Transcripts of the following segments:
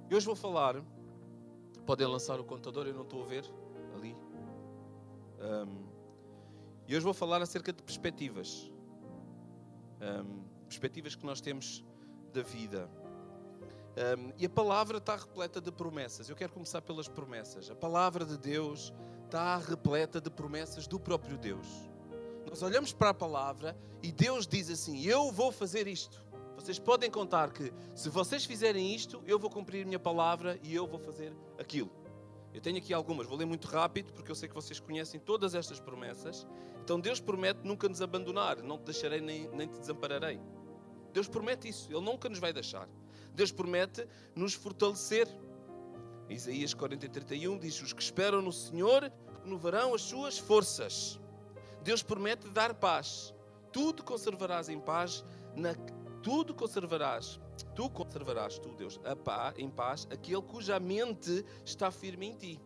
E hoje vou falar, podem lançar o contador, eu não estou a ver, ali. E hoje vou falar acerca de perspectivas. Perspectivas que nós temos da vida. E a palavra está repleta de promessas. Eu quero começar pelas promessas. A palavra de Deus está repleta de promessas do próprio Deus. Nós olhamos para a palavra e Deus diz assim: eu vou fazer isto. Vocês podem contar que se vocês fizerem isto, eu vou cumprir a minha palavra e eu vou fazer aquilo. Eu tenho aqui algumas, vou ler muito rápido porque eu sei que vocês conhecem todas estas promessas. Então Deus promete nunca nos abandonar, não te deixarei nem te desampararei. Deus promete isso, Ele nunca nos vai deixar. Deus promete nos fortalecer. Isaías 40:31 diz: os que esperam no Senhor renovarão as suas forças. Deus promete dar paz. Tu conservarás, Deus, em paz, aquele cuja mente está firme em ti.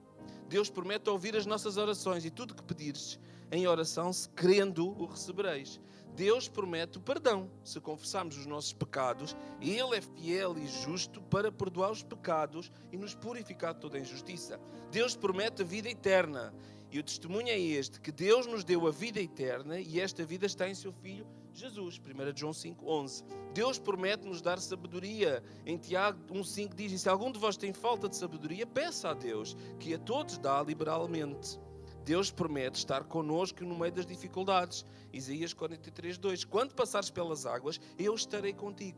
Deus promete ouvir as nossas orações e tudo que pedires em oração, se crendo, o recebereis. Deus promete o perdão. Se confessarmos os nossos pecados, Ele é fiel e justo para perdoar os pecados e nos purificar de toda a injustiça. Deus promete a vida eterna. E o testemunho é este, que Deus nos deu a vida eterna e esta vida está em seu Filho Jesus. 1 João 5:11. Deus promete nos dar sabedoria. Em Tiago 1:5 diz: e se algum de vós tem falta de sabedoria, peça a Deus, que a todos dá liberalmente. Deus promete estar connosco no meio das dificuldades. Isaías 43:2. Quando passares pelas águas, eu estarei contigo.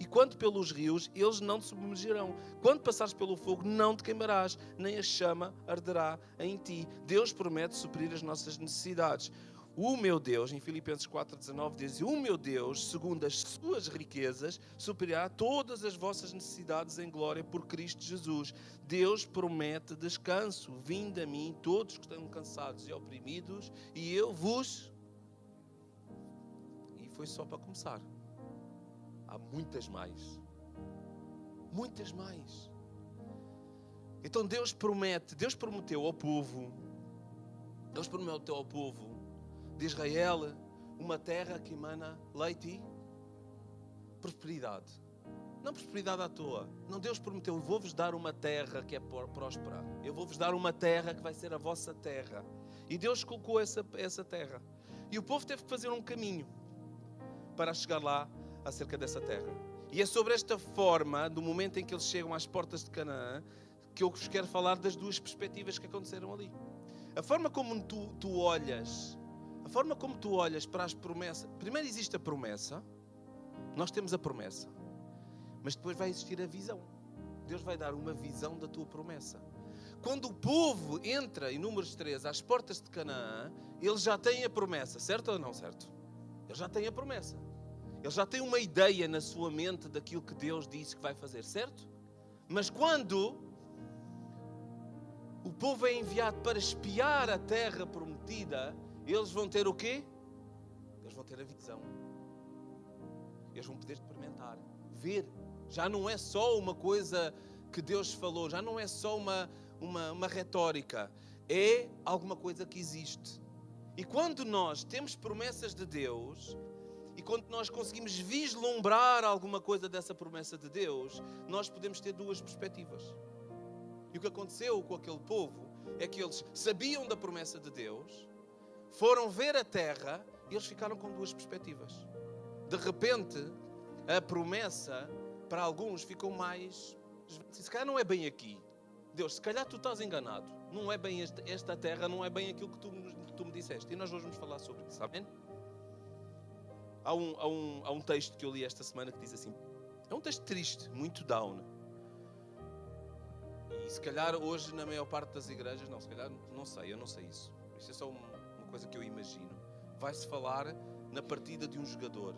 Quando pelos rios, eles não te submergirão. Quando passares pelo fogo, não te queimarás, nem a chama arderá em ti. Deus promete suprir as nossas necessidades. O meu Deus, em Filipenses 4:19 diz: o meu Deus, segundo as suas riquezas, suprirá todas as vossas necessidades em glória por Cristo Jesus. Deus promete descanso. Vinde a mim todos que estão cansados e oprimidos, e eu vos... E foi só para começar. Há muitas mais. Muitas mais. Então Deus prometeu ao povo de Israel uma terra que emana leite e prosperidade. Não prosperidade à toa. Não, Deus prometeu: eu vou-vos dar uma terra que é próspera. Eu vou-vos dar uma terra que vai ser a vossa terra. E Deus colocou essa terra. E o povo teve que fazer um caminho para chegar lá acerca dessa terra. E é sobre esta forma, do momento em que eles chegam às portas de Canaã, que eu vos quero falar das duas perspectivas que aconteceram ali. A forma como tu olhas para as promessas. Primeiro existe a promessa. Nós temos a promessa. Mas depois vai existir a visão. Deus vai dar uma visão da tua promessa. Quando o povo entra, em Números 3, às portas de Canaã, eles já têm a promessa. Certo ou não certo? Eles já têm a promessa. Eles já têm uma ideia na sua mente daquilo que Deus disse que vai fazer. Certo? Mas quando o povo é enviado para espiar a terra prometida, eles vão ter o quê? Eles vão ter a visão. Eles vão poder experimentar, ver. Já não é só uma coisa que Deus falou, já não é só uma retórica. É alguma coisa que existe. E quando nós temos promessas de Deus, e quando nós conseguimos vislumbrar alguma coisa dessa promessa de Deus, nós podemos ter duas perspectivas. E o que aconteceu com aquele povo é que eles sabiam da promessa de Deus, foram ver a terra e eles ficaram com duas perspectivas. De repente, a promessa para alguns ficou mais... Se calhar não é bem aqui. Deus, se calhar tu estás enganado. Não é bem esta terra, não é bem aquilo que tu me disseste. E nós hoje vamos falar sobre isso, amém? Há um texto que eu li esta semana que diz assim... É um texto triste, muito down. E se calhar hoje na maior parte das igrejas, não, se calhar, não sei, eu não sei isso. Isso é só uma coisa que eu imagino. Vai-se falar na partida de um jogador.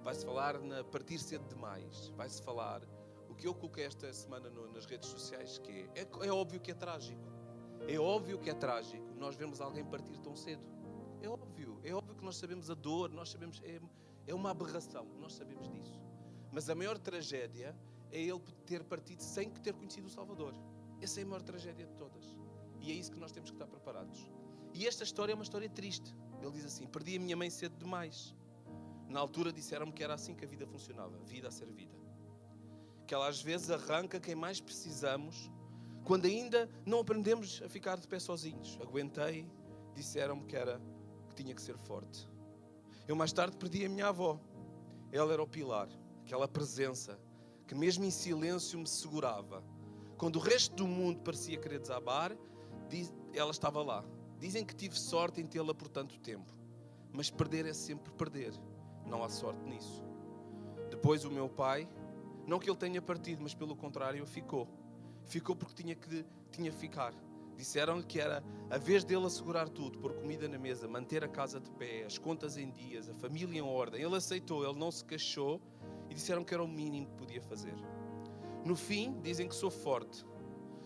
Vai-se falar na partir cedo demais. Vai-se falar... O que eu coloquei esta semana nas redes sociais, que é óbvio que é trágico. É óbvio que é trágico nós vemos alguém partir tão cedo. É óbvio que nós sabemos a dor, nós sabemos, é uma aberração, nós sabemos disso. Mas a maior tragédia é ele ter partido sem ter conhecido o Salvador. Essa é a maior tragédia de todas. E é isso que nós temos que estar preparados. E esta história é uma história triste. Ele diz assim: perdi a minha mãe cedo demais. Na altura disseram-me que era assim que a vida funcionava. Vida a ser vida. que ela às vezes arranca quem mais precisamos, quando ainda não aprendemos a ficar de pé sozinhos. Aguentei, disseram-me que tinha que ser forte. Eu mais tarde perdi a minha avó. Ela era o pilar, aquela presença que mesmo em silêncio me segurava. Quando o resto do mundo parecia querer desabar, ela estava lá. Dizem que tive sorte em tê-la por tanto tempo. Mas perder é sempre perder. Não há sorte nisso. Depois o meu pai, não que ele tenha partido, mas pelo contrário, ficou. Ficou porque tinha que ficar. Disseram-lhe que era a vez dele assegurar tudo, pôr comida na mesa, manter a casa de pé, as contas em dias, a família em ordem. Ele aceitou, ele não se queixou e disseram que era o mínimo que podia fazer. No fim, dizem que sou forte.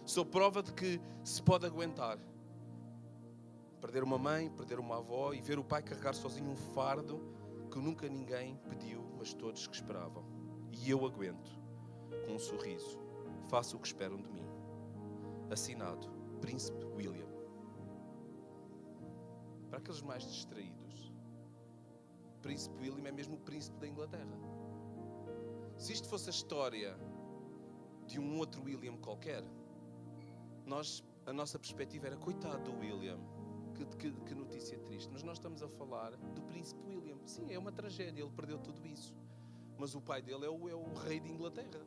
Sou prova de que se pode aguentar. Perder uma mãe, perder uma avó e ver o pai carregar sozinho um fardo que nunca ninguém pediu, mas todos que esperavam. E eu aguento, com um sorriso. Faço o que esperam de mim. Assinado, Príncipe William. Para aqueles mais distraídos, Príncipe William é mesmo o príncipe da Inglaterra. Se isto fosse a história de um outro William qualquer, a nossa perspectiva era coitado do William. Que notícia triste. Mas nós estamos a falar do príncipe William. Sim, é uma tragédia, ele perdeu tudo isso. Mas o pai dele é o rei de Inglaterra.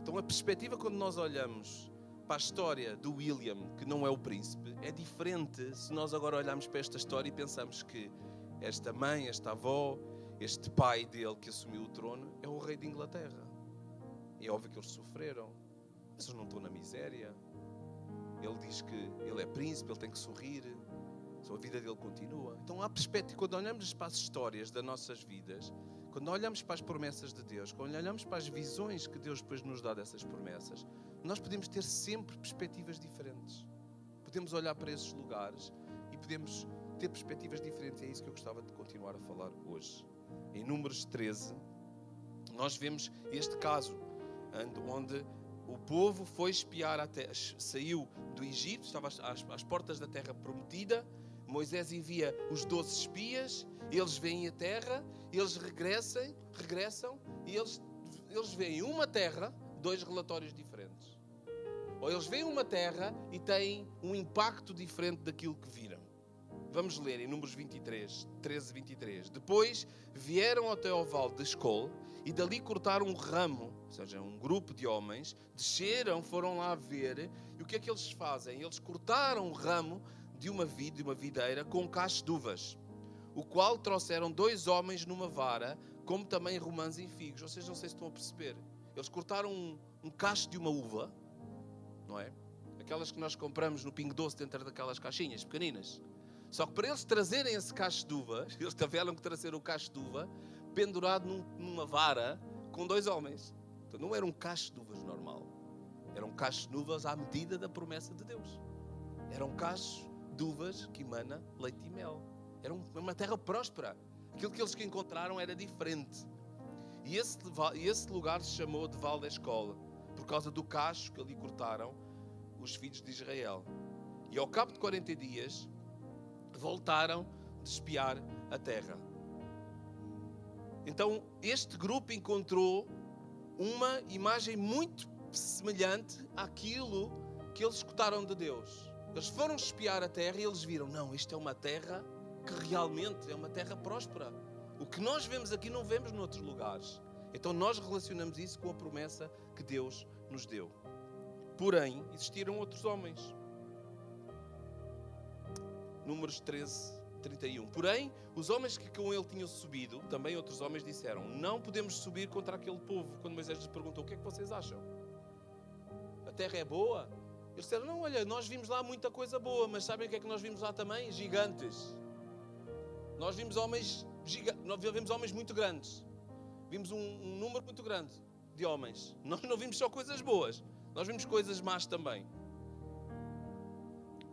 Então a perspectiva, quando nós olhamos para a história do William, que não é o príncipe, é diferente se nós agora olharmos para esta história e pensamos que esta mãe, esta avó, este pai dele que assumiu o trono é o rei de Inglaterra. É óbvio que eles sofreram, mas eles não estão na miséria. Ele diz que ele é príncipe, ele tem que sorrir, a vida dele continua. Então há perspectiva, quando olhamos para as histórias das nossas vidas, quando olhamos para as promessas de Deus, quando olhamos para as visões que Deus depois nos dá dessas promessas, nós podemos ter sempre perspectivas diferentes. Podemos olhar para esses lugares e podemos ter perspectivas diferentes. É isso que eu gostava de continuar a falar hoje. Em Números 13, nós vemos este caso, onde o povo foi espiar a terra, saiu do Egito, estava às portas da terra prometida. Moisés envia os 12 espias, eles veem a terra, eles regressam e eles veem uma terra, 2 relatórios diferentes. Ou eles veem uma terra e têm um impacto diferente daquilo que viram. Vamos ler em Números 13:23. Depois vieram até ao vale de Escol e dali cortaram um ramo, ou seja, um grupo de homens, desceram, foram lá ver, e o que é que eles fazem? Eles cortaram um ramo de uma videira com um cacho de uvas, o qual trouxeram 2 homens numa vara, como também romãs e figos. Ou seja, não sei se estão a perceber. Eles cortaram um cacho de uma uva, não é? Aquelas que nós compramos no Pingo Doce dentro daquelas caixinhas pequeninas. Só que para eles trazerem esse cacho de uva, eles tiveram que trazer o cacho de uva pendurado numa vara com 2 homens. Então não era um cacho de uvas normal. Era um cacho de uvas à medida da promessa de Deus. Era um cacho de uvas que emana leite e mel. Era uma terra próspera. Aquilo que eles encontraram era diferente. E esse lugar se chamou de Vale da Escola, por causa do cacho que ali cortaram os filhos de Israel. E ao cabo de 40 dias, voltaram de espiar a terra. Então, este grupo encontrou uma imagem muito semelhante àquilo que eles escutaram de Deus. Eles foram espiar a terra e eles viram, não, isto é uma terra que realmente é uma terra próspera. O que nós vemos aqui não vemos noutros lugares. Então nós relacionamos isso com a promessa que Deus nos deu. Porém, existiram outros homens. Números 13:31. Porém, os homens que com ele tinham subido, também outros homens disseram, não podemos subir contra aquele povo. Quando Moisés lhes perguntou, o que é que vocês acham? A terra é boa? Eles disseram, não, olha, nós vimos lá muita coisa boa, mas sabem o que é que nós vimos lá também? Gigantes. Nós vimos homens muito grandes. Vimos um número muito grande de homens. Nós não vimos só coisas boas, nós vimos coisas más também.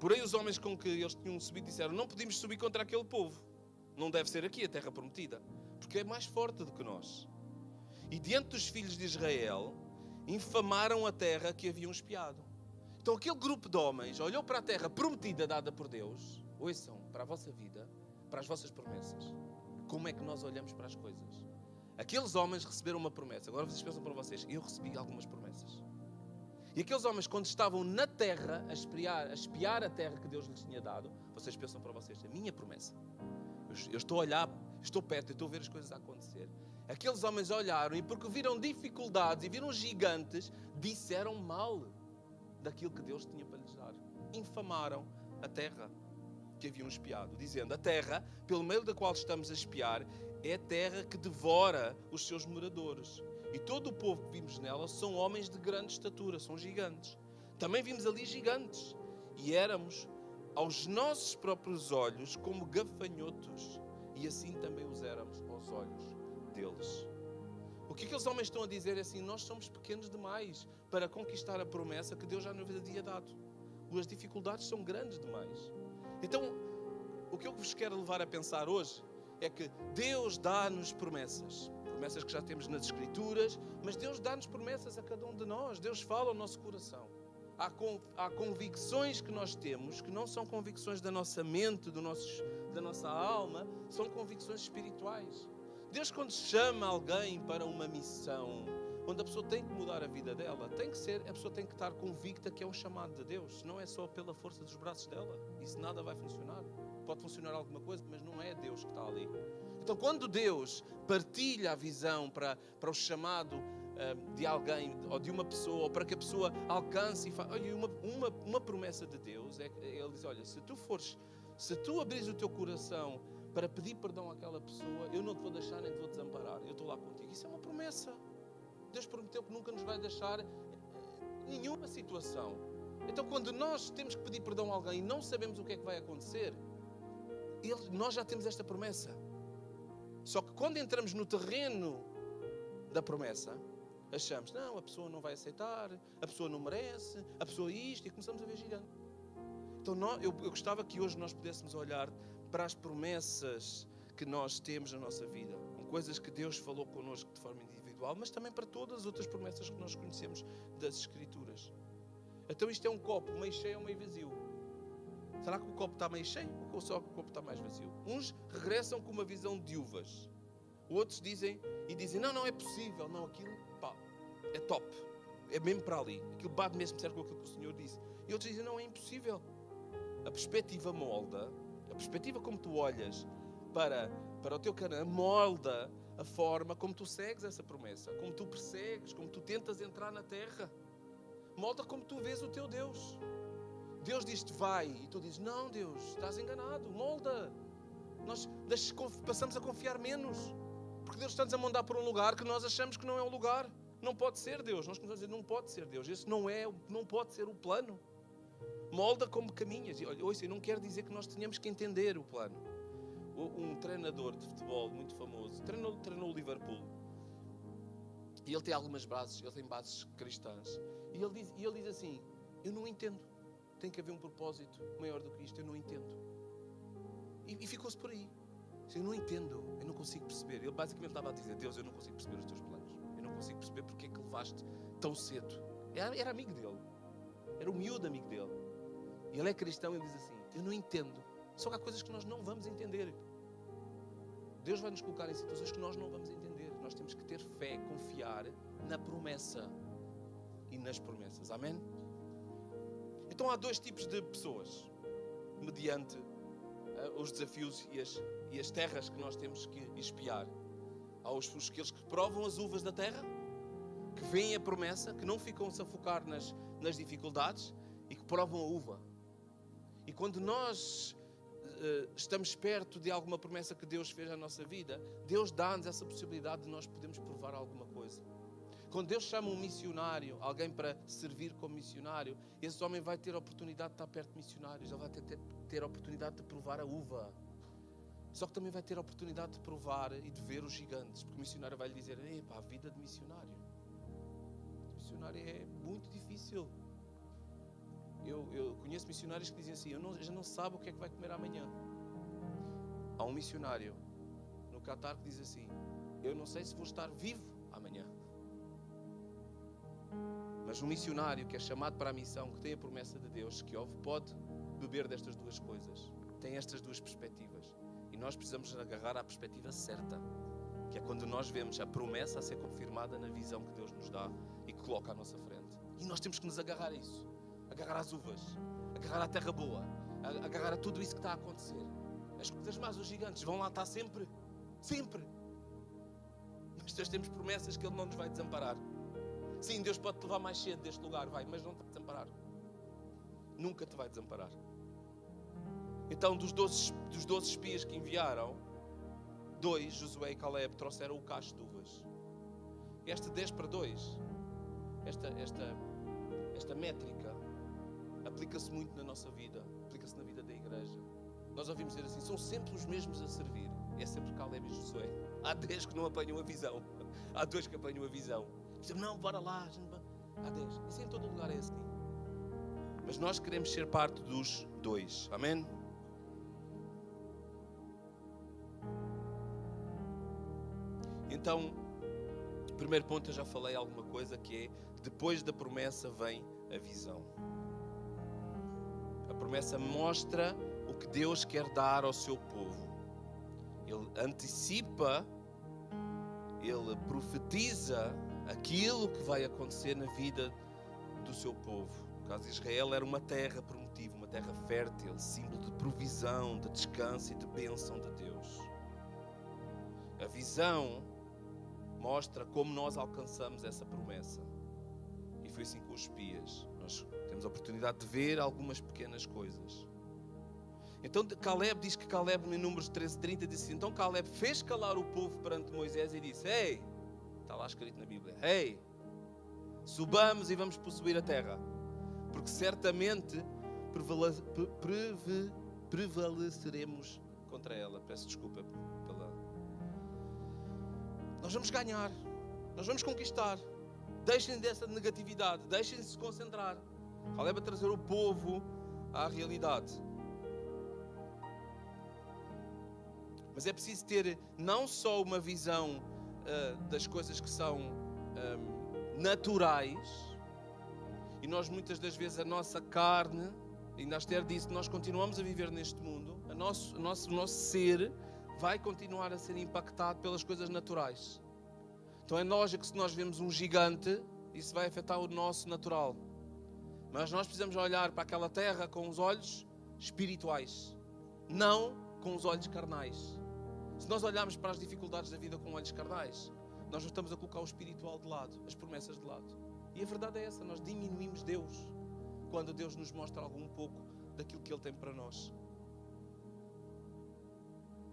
Porém, os homens com que eles tinham subido disseram, não podemos subir contra aquele povo. Não deve ser aqui a terra prometida, porque é mais forte do que nós. E diante dos filhos de Israel, infamaram a terra que haviam espiado. Então aquele grupo de homens olhou para a terra prometida dada por Deus. Ouçam, para a vossa vida, para as vossas promessas. Como é que nós olhamos para as coisas? Aqueles homens receberam uma promessa. Agora vocês pensam para vocês, eu recebi algumas promessas. E aqueles homens, quando estavam na terra, a espiar a terra que Deus lhes tinha dado, vocês pensam para vocês, a minha promessa. Eu estou a olhar, estou perto, eu estou a ver as coisas a acontecer. Aqueles homens olharam e porque viram dificuldades e viram gigantes, disseram mal daquilo que Deus tinha para lhes dar. Infamaram a terra que haviam espiado, dizendo, a terra, pelo meio da qual estamos a espiar, é a terra que devora os seus moradores. E todo o povo que vimos nela são homens de grande estatura, são gigantes. Também vimos ali gigantes. E éramos, aos nossos próprios olhos, como gafanhotos. E assim também os éramos aos olhos deles. O que aqueles homens estão a dizer é assim, nós somos pequenos demais para conquistar a promessa que Deus já nos havia dado. As dificuldades são grandes demais. Então, o que eu vos quero levar a pensar hoje é que Deus dá-nos promessas. Promessas que já temos nas Escrituras, mas Deus dá-nos promessas a cada um de nós. Deus fala ao nosso coração. Há convicções que nós temos que não são convicções da nossa mente, da nossa alma, são convicções espirituais. Deus, quando chama alguém para uma missão, onde a pessoa tem que mudar a vida dela, a pessoa tem que estar convicta que é um chamado de Deus. Não é só pela força dos braços dela. Isso nada vai funcionar. Pode funcionar alguma coisa, mas não é Deus que está ali. Então, quando Deus partilha a visão para o chamado de alguém, ou de uma pessoa, ou para que a pessoa alcance e faça... Olha, uma promessa de Deus, Ele diz, olha, se tu abris o teu coração para pedir perdão àquela pessoa, eu não te vou deixar nem te vou desamparar. Eu estou lá contigo. Isso é uma promessa. Deus prometeu que nunca nos vai deixar nenhuma situação. Então, quando nós temos que pedir perdão a alguém e não sabemos o que é que vai acontecer, nós já temos esta promessa. Só que quando entramos no terreno da promessa, achamos, não, a pessoa não vai aceitar, a pessoa não merece, a pessoa isto, e começamos a ver gigante. Então eu gostava que hoje nós pudéssemos olhar para as promessas que nós temos na nossa vida, com coisas que Deus falou connosco de forma individual, mas também para todas as outras promessas que nós conhecemos das Escrituras. Então isto é um copo meio cheio ou meio vazio? Será que o copo está meio cheio ou só que o copo está mais vazio? Uns regressam com uma visão de uvas. Outros dizem, não é possível. Não, aquilo, é top. É mesmo para ali. Aquilo bate mesmo certo com aquilo que o Senhor disse. E outros dizem, não, é impossível. A perspectiva molda, a perspectiva como tu olhas para o teu caminho, molda a forma como tu segues essa promessa, como tu persegues, como tu tentas entrar na terra. Molda como tu vês o teu Deus. Deus diz-te vai e tu dizes, não Deus, estás enganado, molda. Nós passamos a confiar menos, porque Deus está-nos a mandar para um lugar que nós achamos que não é um lugar. Não pode ser Deus, nós começamos a dizer, não pode ser Deus, esse não pode ser o plano. Molda como caminhas. E olha, ouça, eu não quero dizer que nós tenhamos que entender o plano. Um treinador de futebol muito famoso, treinou o Liverpool. E ele tem algumas bases, ele tem bases cristãs. E ele diz assim, eu não entendo. Tem que haver um propósito maior do que isto, eu não entendo. E ficou-se por aí. Eu não entendo, eu não consigo perceber. Ele basicamente estava a dizer, Deus, eu não consigo perceber os teus planos. Eu não consigo perceber porque é que levaste tão cedo. Era amigo dele. Era um miúdo amigo dele. E ele é cristão e ele diz assim, eu não entendo. Só que há coisas que nós não vamos entender. Deus vai nos colocar em situações que nós não vamos entender. Nós temos que ter fé, confiar na promessa e nas promessas. Amém? Então há dois tipos de pessoas, mediante os desafios e as terras que nós temos que espiar. Há aqueles que provam as uvas da terra, que veem a promessa, que não ficam-se a focar nas dificuldades e que provam a uva. E quando nós estamos perto de alguma promessa que Deus fez na nossa vida, Deus dá-nos essa possibilidade de nós podermos provar alguma coisa. Quando Deus chama um missionário, alguém para servir como missionário, esse homem vai ter a oportunidade de estar perto de missionários, ele vai ter a oportunidade de provar a uva. Só que também vai ter a oportunidade de provar e de ver os gigantes, porque o missionário vai lhe dizer, a vida de missionário. Missionário é muito difícil. Eu conheço missionários que dizem assim, já não sabe o que é que vai comer amanhã. Há um missionário no Catar que diz assim, eu não sei se vou estar vivo amanhã. Mas um missionário que é chamado para a missão, que tem a promessa de Deus, que ouve, pode beber destas duas coisas. Tem estas duas perspectivas. E nós precisamos agarrar à perspectiva certa, que é quando nós vemos a promessa a ser confirmada na visão que Deus nos dá e que coloca à nossa frente. E nós temos que nos agarrar a isso, agarrar às uvas, agarrar à terra boa, agarrar a tudo isso que está a acontecer. As coisas más, os gigantes vão lá estar sempre, sempre. Mas nós temos promessas que Ele não nos vai desamparar. Sim, Deus pode te levar mais cedo deste lugar, vai, mas não te vai desamparar. Nunca te vai desamparar. Então, dos 12 espias que enviaram, 2, Josué e Caleb, trouxeram o cacho de uvas. E esta 10-2, esta métrica, aplica-se muito na nossa vida, aplica-se na vida da igreja. Nós ouvimos dizer assim, são sempre os mesmos a servir. É sempre Caleb e Josué. Há 10 que não apanham a visão. Há 2 que apanham a visão. Dizem, não, bora lá. Há 10. Isso em todo lugar é assim. Mas nós queremos ser parte dos 2. Amém? Então, primeiro ponto, eu já falei alguma coisa, que é, depois da promessa vem a visão. A promessa mostra o que Deus quer dar ao seu povo. Ele antecipa, ele profetiza aquilo que vai acontecer na vida do seu povo. No caso de Israel, era uma terra prometida, uma terra fértil, símbolo de provisão, de descanso e de bênção de Deus. A visão mostra como nós alcançamos essa promessa. E foi assim com os espias. Nós temos a oportunidade de ver algumas pequenas coisas. Então Caleb diz que Caleb, em Números 13:30, disse assim, então Caleb fez calar o povo perante Moisés e disse, ei, está lá escrito na Bíblia, ei, subamos e vamos possuir a terra, porque certamente prevaleceremos contra ela. Peço desculpa pela... Nós vamos ganhar, nós vamos conquistar. Deixem dessa negatividade, deixem-se se concentrar. Caleb a trazer o povo à realidade. Mas é preciso ter não só uma visão das coisas que são naturais, e nós muitas das vezes a nossa carne, e Esther disse, nós continuamos a viver neste mundo, o nosso ser vai continuar a ser impactado pelas coisas naturais. Então é lógico que se nós vemos um gigante, isso vai afetar o nosso natural. Mas nós precisamos olhar para aquela terra com os olhos espirituais, não com os olhos carnais. Se nós olharmos para as dificuldades da vida com olhos carnais, nós estamos a colocar o espiritual de lado, as promessas de lado. E a verdade é essa, nós diminuímos Deus quando Deus nos mostra algum pouco daquilo que Ele tem para nós.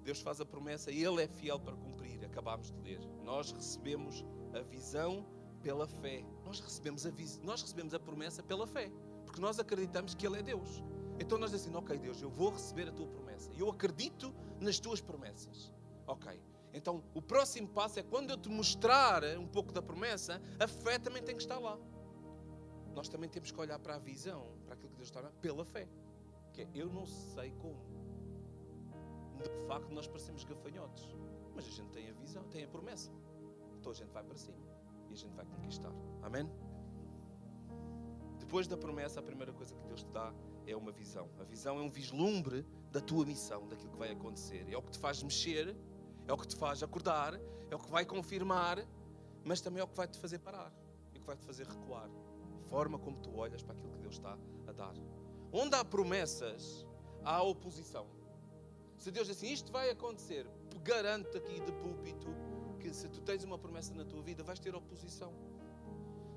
Deus faz a promessa e Ele é fiel para cumprir. Acabámos de ler. Nós recebemos a visão pela fé. Nós recebemos a promessa pela fé, porque nós acreditamos que Ele é Deus. Então nós dizemos assim, ok Deus, eu vou receber a Tua promessa. Eu acredito nas Tuas promessas. Ok. Então o próximo passo é quando eu te mostrar um pouco da promessa, a fé também tem que estar lá. Nós também temos que olhar para a visão, para aquilo que Deus está pela fé. Que é, eu não sei como. De facto nós parecemos gafanhotos, mas a gente tem a visão, tem a promessa. Então a gente vai para cima e a gente vai conquistar. Amém? Depois da promessa, a primeira coisa que Deus te dá é uma visão. A visão é um vislumbre da tua missão, daquilo que vai acontecer. É o que te faz mexer, é o que te faz acordar, é o que vai confirmar, mas também é o que vai te fazer parar, é o que vai te fazer recuar. A forma como tu olhas para aquilo que Deus está a dar. Onde há promessas, há oposição. Se Deus diz assim, isto vai acontecer, garanto-te aqui de púlpito que se tu tens uma promessa na tua vida, vais ter oposição.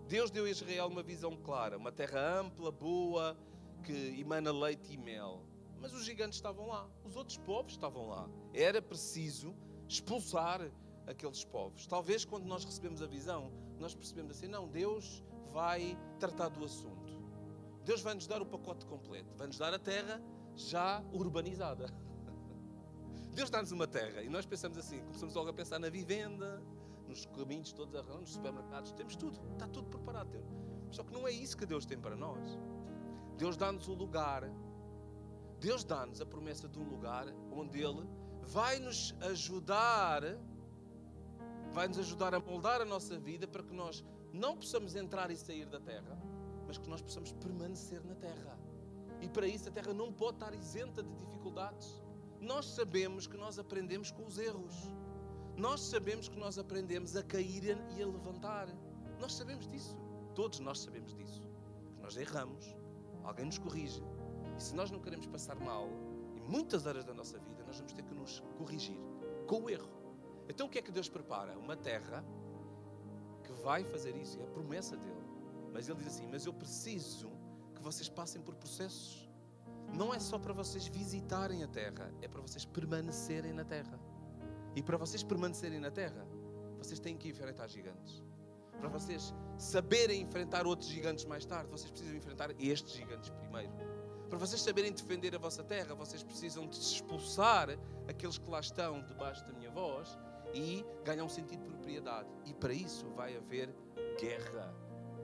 Deus deu a Israel uma visão clara, uma terra ampla, boa, que emana leite e mel. Mas os gigantes estavam lá, os outros povos estavam lá. Era preciso expulsar aqueles povos. Talvez quando nós recebemos a visão, nós percebemos assim, não, Deus vai tratar do assunto. Deus vai nos dar o pacote completo, vai nos dar a terra já urbanizada. Deus dá-nos uma terra e nós pensamos assim, começamos logo a pensar na vivenda, nos caminhos todos arranjados, nos supermercados, temos tudo, está tudo preparado. Só que não é isso que Deus tem para nós. Deus dá-nos um lugar, Deus dá-nos a promessa de um lugar onde Ele vai nos ajudar a moldar a nossa vida para que nós não possamos entrar e sair da terra, mas que nós possamos permanecer na terra. E para isso a terra não pode estar isenta de dificuldades. Nós sabemos que nós aprendemos com os erros. Nós sabemos que nós aprendemos a cair e a levantar. Nós sabemos disso. Todos nós sabemos disso. Que nós erramos, alguém nos corrige. E se nós não queremos passar mal, em muitas áreas da nossa vida, nós vamos ter que nos corrigir com o erro. Então o que é que Deus prepara? Uma terra que vai fazer isso. É a promessa dele. Mas ele diz assim, mas eu preciso que vocês passem por processos. Não é só para vocês visitarem a terra, é para vocês permanecerem na terra. E para vocês permanecerem na terra, vocês têm que enfrentar gigantes. Para vocês saberem enfrentar outros gigantes mais tarde, vocês precisam enfrentar estes gigantes primeiro. Para vocês saberem defender a vossa terra, vocês precisam de expulsar aqueles que lá estão debaixo da minha voz e ganhar um sentido de propriedade. E para isso vai haver guerra,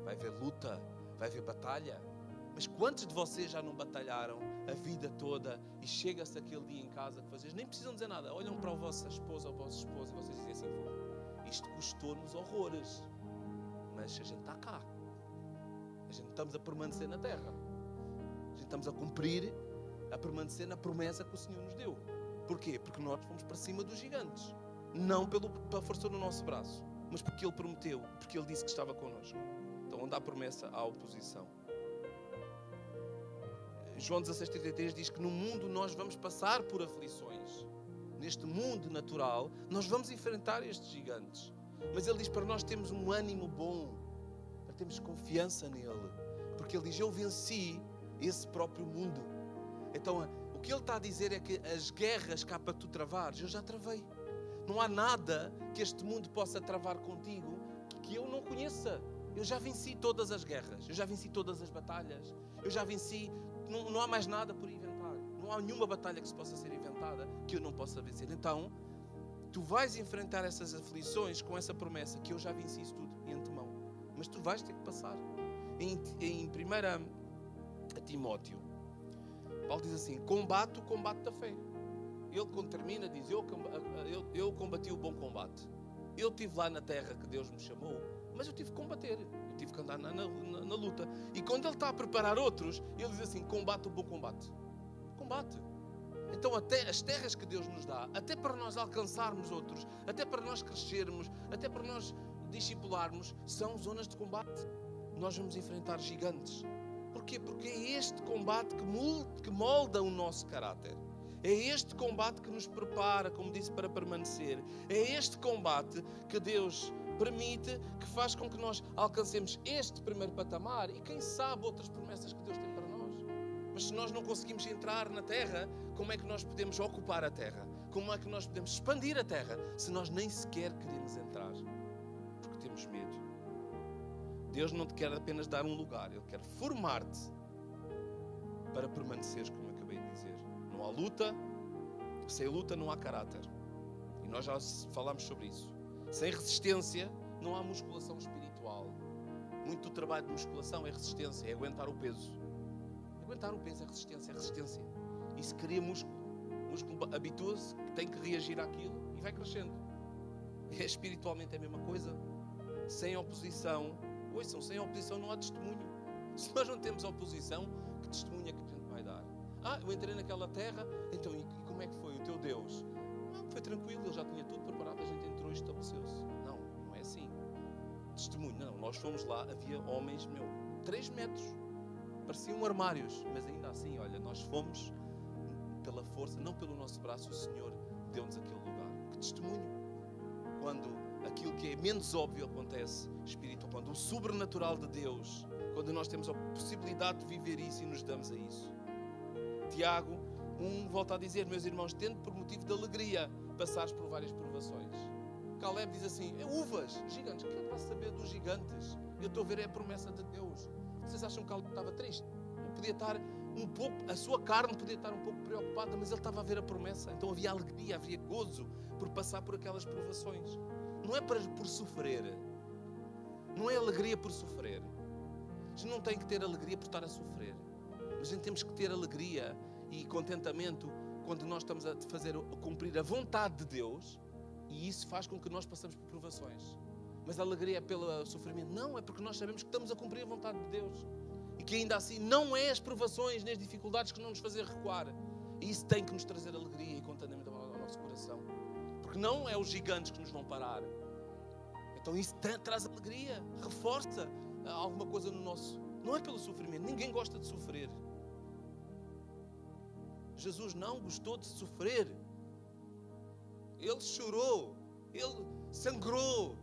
vai haver luta, vai haver batalha. Mas quantos de vocês já não batalharam a vida toda e chega-se aquele dia em casa que vocês nem precisam dizer nada, olham para a vossa esposa ou para o vosso esposo e vocês dizem assim, isto custou-nos horrores, mas a gente está cá, a gente estamos a permanecer na terra, a gente estamos a cumprir, a permanecer na promessa que o Senhor nos deu. Porquê? Porque nós fomos para cima dos gigantes, não pela força do nosso braço, mas porque Ele prometeu, porque Ele disse que estava connosco. Então onde há promessa, há oposição. João 16,33 diz que no mundo nós vamos passar por aflições. Neste mundo natural, nós vamos enfrentar estes gigantes. Mas ele diz para nós termos um ânimo bom, para termos confiança nele. Porque ele diz, eu venci esse próprio mundo. Então, o que ele está a dizer é que as guerras que há para tu travares, eu já travei. Não há nada que este mundo possa travar contigo que eu não conheça. Eu já venci todas as guerras, eu já venci todas as batalhas, eu já venci... Não há mais nada por inventar. Não há nenhuma batalha que se possa ser inventada que eu não possa vencer. Então, tu vais enfrentar essas aflições com essa promessa que eu já venci isso tudo em antemão. Mas tu vais ter que passar. Em 1 Timóteo, Paulo diz assim, combate o combate da fé. Ele quando termina diz, eu combati o bom combate. Eu estive lá na terra que Deus me chamou, mas eu tive que combater. Tive que andar na luta. E quando ele está a preparar outros, ele diz assim, combate o bom combate. Combate. Então até as terras que Deus nos dá, até para nós alcançarmos outros, até para nós crescermos, até para nós discipularmos, são zonas de combate. Nós vamos enfrentar gigantes. Porquê? Porque é este combate que molda o nosso caráter. É este combate que nos prepara, como disse, para permanecer. É este combate que Deus permite, que faz com que nós alcancemos este primeiro patamar e quem sabe outras promessas que Deus tem para nós. Mas se nós não conseguimos entrar na terra, como é que nós podemos ocupar a terra? Como é que nós podemos expandir a terra se nós nem sequer queremos entrar? Porque temos medo. Deus não te quer apenas dar um lugar, Ele quer formar-te para permaneceres, como eu acabei de dizer. Não há luta, sem luta não há caráter. E nós já falámos sobre isso. Sem resistência, não há musculação espiritual. Muito do trabalho de musculação é resistência, é aguentar o peso. Aguentar o peso é resistência, é resistência. Isso cria músculo. O músculo habitua-se, tem que reagir àquilo e vai crescendo. E espiritualmente é a mesma coisa. Sem oposição, sem oposição não há testemunho. Se nós não temos oposição, que testemunho é que a gente vai dar? Eu entrei naquela terra, então e como é que foi o teu Deus? Foi tranquilo, ele já tinha tudo preparado, a gente entrou e estabeleceu-se. Não é assim. Testemunho, não. Nós fomos lá, havia homens, 3 metros. Pareciam armários, mas ainda assim, olha, nós fomos pela força, não pelo nosso braço, o Senhor deu-nos aquele lugar. Que testemunho. Quando aquilo que é menos óbvio acontece, espiritual, quando o sobrenatural de Deus, quando nós temos a possibilidade de viver isso e nos damos a isso. Tiago, volta a dizer, meus irmãos, tendo por motivo de alegria passares por várias provações. Caleb diz assim, uvas, gigantes, quem vai saber dos gigantes? Eu estou a ver, é a promessa de Deus. Vocês acham que Caleb estava triste? Ele podia estar um pouco, a sua carne podia estar um pouco preocupada, mas ele estava a ver a promessa. Então havia alegria, havia gozo por passar por aquelas provações. Não é por sofrer. Não é alegria por sofrer. A gente não tem que ter alegria por estar a sofrer. Mas a gente temos que ter alegria e contentamento quando nós estamos a cumprir a vontade de Deus, e isso faz com que nós passemos por provações. Mas a alegria é pelo sofrimento? Não, é porque nós sabemos que estamos a cumprir a vontade de Deus e que ainda assim não é as provações nem as dificuldades que não nos fazem recuar. E isso tem que nos trazer alegria e contentamento ao nosso coração, porque não é os gigantes que nos vão parar. Então isso traz alegria, reforça alguma coisa no nosso... Não é pelo sofrimento, ninguém gosta de sofrer. Jesus não gostou de sofrer. Ele chorou, ele sangrou.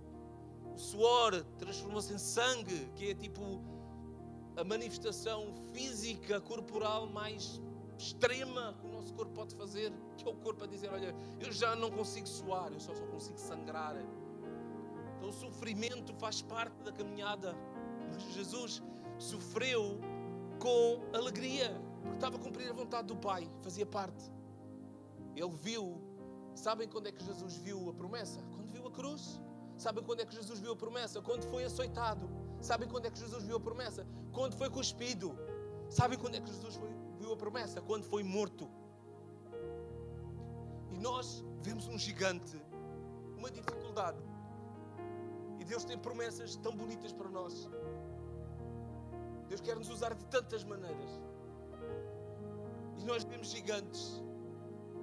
O suor transformou-se em sangue, que é tipo a manifestação física, corporal mais extrema que o nosso corpo pode fazer, que é o corpo a dizer, olha, eu já não consigo suar, eu só consigo sangrar. Então o sofrimento faz parte da caminhada, mas Jesus sofreu com alegria, porque estava a cumprir a vontade do Pai, fazia parte. Ele viu, sabem quando é que Jesus viu a promessa? Quando viu a cruz. Sabem quando é que Jesus viu a promessa? Quando foi açoitado. Sabem quando é que Jesus viu a promessa? Quando foi cuspido. Sabem quando é que Jesus viu a promessa? Quando foi morto. E nós vemos um gigante, uma dificuldade. E Deus tem promessas tão bonitas para nós. Deus quer nos usar de tantas maneiras. E nós vemos gigantes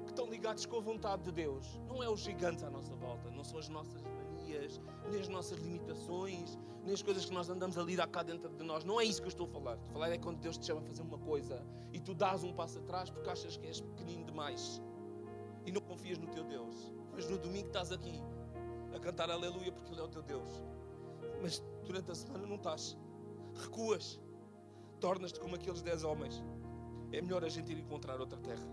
que estão ligados com a vontade de Deus. Não é os gigantes à nossa volta, não são as nossas manias, nem as nossas limitações, nem as coisas que nós andamos a lidar cá dentro de nós. Não é isso que eu estou a falar. Estou a falar é quando Deus te chama a fazer uma coisa e tu dás um passo atrás porque achas que és pequenino demais e não confias no teu Deus. Mas no domingo estás aqui a cantar aleluia porque Ele é o teu Deus. Mas durante a semana não estás. Recuas. Tornas-te como aqueles 10 homens. É melhor a gente ir encontrar outra terra.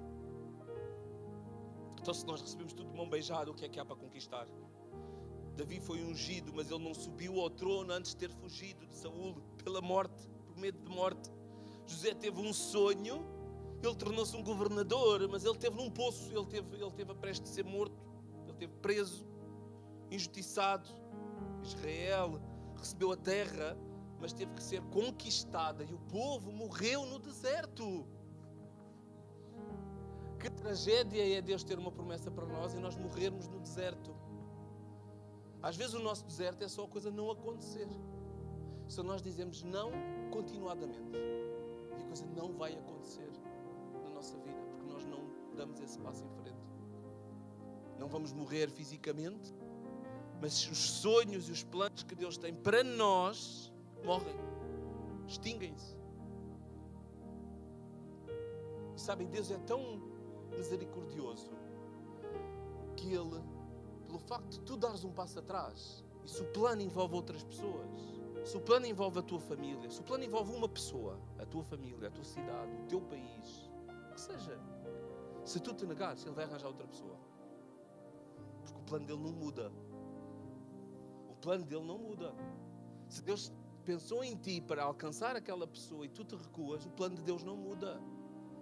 Então se nós recebemos tudo de mão beijada, o que é que há para conquistar? Davi foi ungido, mas ele não subiu ao trono antes de ter fugido de Saul pela morte, por medo de morte. José teve um sonho, ele tornou-se um governador, mas ele esteve num poço, ele teve a prestes de ser morto, ele esteve preso, injustiçado. Israel recebeu a terra, mas teve que ser conquistada e o povo morreu no deserto. Que tragédia é Deus ter uma promessa para nós e nós morrermos no deserto. Às vezes o nosso deserto é só a coisa não acontecer. Se nós dizemos não continuadamente, e a coisa não vai acontecer na nossa vida, porque nós não damos esse passo em frente. Não vamos morrer fisicamente, mas os sonhos e os planos que Deus tem para nós morrem, extinguem-se. E sabem, Deus é tão misericordioso que Ele, pelo facto de tu dares um passo atrás, e se o plano envolve outras pessoas, se o plano envolve a tua família, se o plano envolve uma pessoa, a tua família, a tua cidade, o teu país, o que seja, se tu te negares, Ele vai arranjar outra pessoa, porque o plano dele não muda. O plano dele não muda. Se Deus pensou em ti para alcançar aquela pessoa e tu te recuas, o plano de Deus não muda.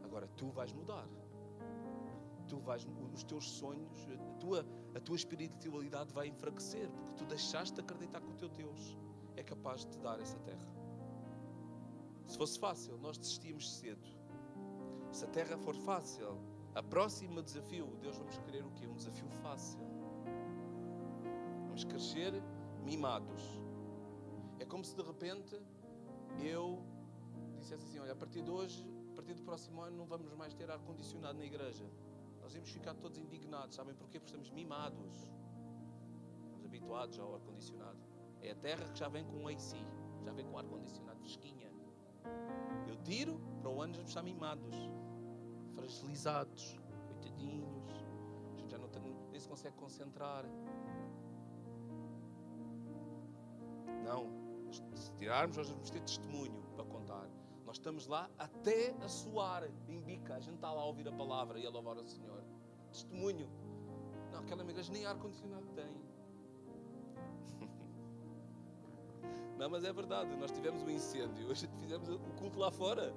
Agora tu vais mudar. Os teus sonhos, a tua espiritualidade vai enfraquecer, porque tu deixaste de acreditar que o teu Deus é capaz de te dar essa terra. Se fosse fácil, nós desistíamos cedo. Se a terra for fácil, a próxima desafio, Deus vamos querer o quê? Um desafio fácil. Vamos crescer mimados. É como se de repente eu dissesse assim, olha, a partir de hoje, a partir do próximo ano não vamos mais ter ar-condicionado na igreja. Nós íamos ficar todos indignados, sabem porquê? Porque estamos mimados. Estamos habituados ao ar-condicionado. É a terra que já vem com um AC, já vem com ar-condicionado, fresquinha. Eu tiro, para o ano já vamos estar mimados, fragilizados, coitadinhos. A gente já não tem, nem se consegue concentrar. Não, se tirarmos, nós vamos ter testemunho para contar. Nós estamos lá até a suar em bica. A gente está lá a ouvir a palavra e a louvar o Senhor. Testemunho. Não, aquela igreja nem ar-condicionado tem. Não, mas é verdade. Nós tivemos um incêndio. A gente fizemos o culto lá fora.